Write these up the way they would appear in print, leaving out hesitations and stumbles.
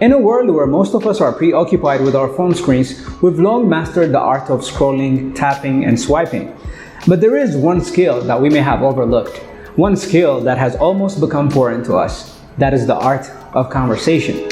In a world where most of us are preoccupied with our phone screens, we've long mastered the art of scrolling, tapping, and swiping. But there is one skill that we may have overlooked, one skill that has almost become foreign to us. That is the art of conversation.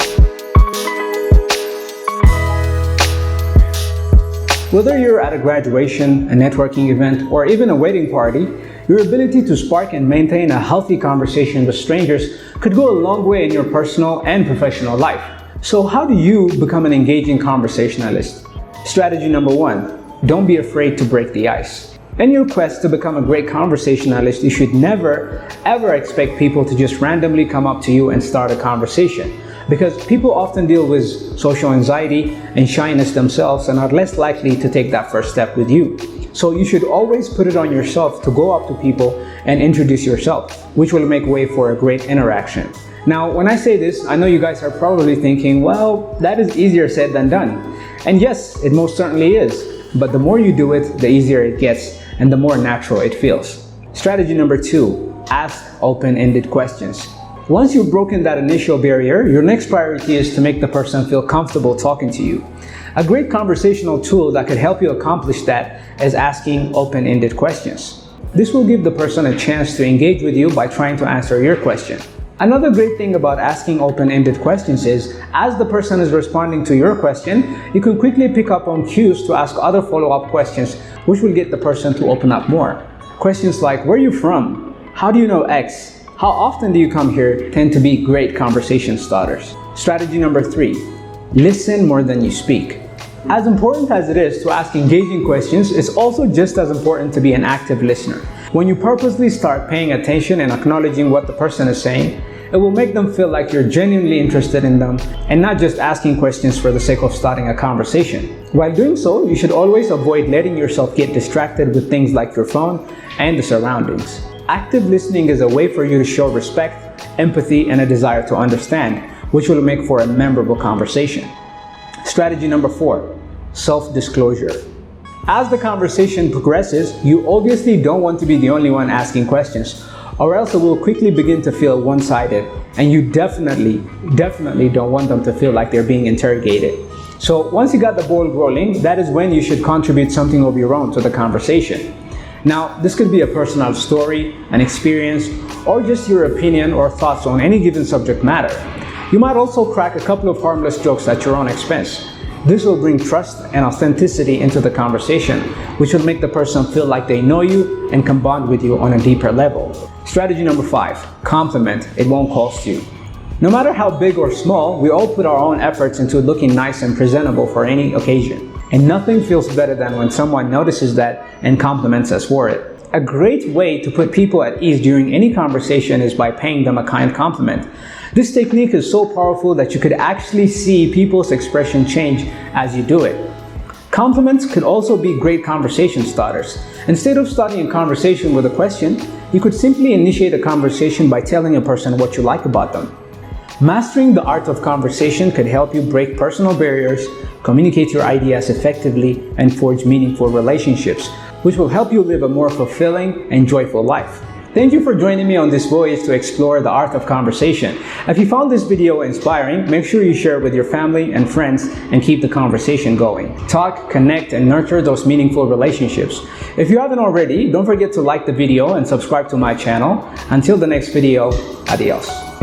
Whether you're at a graduation, a networking event, or even a wedding party, your ability to spark and maintain a healthy conversation with strangers could go a long way in your personal and professional life. So how do you become an engaging conversationalist? Strategy number 1, don't be afraid to break the ice. In your quest to become a great conversationalist, you should never, ever expect people to just randomly come up to you and start a conversation. Because people often deal with social anxiety and shyness themselves and are less likely to take that first step with you. So you should always put it on yourself to go up to people and introduce yourself, which will make way for a great interaction. Now, when I say this, I know you guys are probably thinking, well, that is easier said than done. And yes, it most certainly is. But the more you do it, the easier it gets and the more natural it feels. Strategy number 2, ask open-ended questions. Once you've broken that initial barrier, your next priority is to make the person feel comfortable talking to you. A great conversational tool that could help you accomplish that is asking open-ended questions. This will give the person a chance to engage with you by trying to answer your question. Another great thing about asking open-ended questions is, as the person is responding to your question, you can quickly pick up on cues to ask other follow-up questions, which will get the person to open up more. Questions like, where are you from? How do you know X? How often do you come here? Tend to be great conversation starters. Strategy number 3, listen more than you speak. As important as it is to ask engaging questions, it's also just as important to be an active listener. When you purposely start paying attention and acknowledging what the person is saying, it will make them feel like you're genuinely interested in them and not just asking questions for the sake of starting a conversation. While doing so, you should always avoid letting yourself get distracted with things like your phone and the surroundings. Active listening is a way for you to show respect, empathy, and a desire to understand, which will make for a memorable conversation. Strategy number 4, self-disclosure. As the conversation progresses, you obviously don't want to be the only one asking questions, or else it will quickly begin to feel one-sided, and you definitely don't want them to feel like they're being interrogated. So once you got the ball rolling, that is when you should contribute something of your own to the conversation. Now, this could be a personal story, an experience, or just your opinion or thoughts on any given subject matter. You might also crack a couple of harmless jokes at your own expense. This will bring trust and authenticity into the conversation, which will make the person feel like they know you and can bond with you on a deeper level. Strategy number 5, compliment. It won't cost you. No matter how big or small, we all put our own efforts into looking nice and presentable for any occasion. And nothing feels better than when someone notices that and compliments us for it. A great way to put people at ease during any conversation is by paying them a kind compliment. This technique is so powerful that you could actually see people's expression change as you do it. Compliments could also be great conversation starters. Instead of starting a conversation with a question, you could simply initiate a conversation by telling a person what you like about them. Mastering the art of conversation could help you break personal barriers, communicate your ideas effectively, and forge meaningful relationships, which will help you live a more fulfilling and joyful life. Thank you for joining me on this voyage to explore the art of conversation. If you found this video inspiring, make sure you share it with your family and friends and keep the conversation going. Talk, connect, and nurture those meaningful relationships. If you haven't already, don't forget to like the video and subscribe to my channel. Until the next video, adios.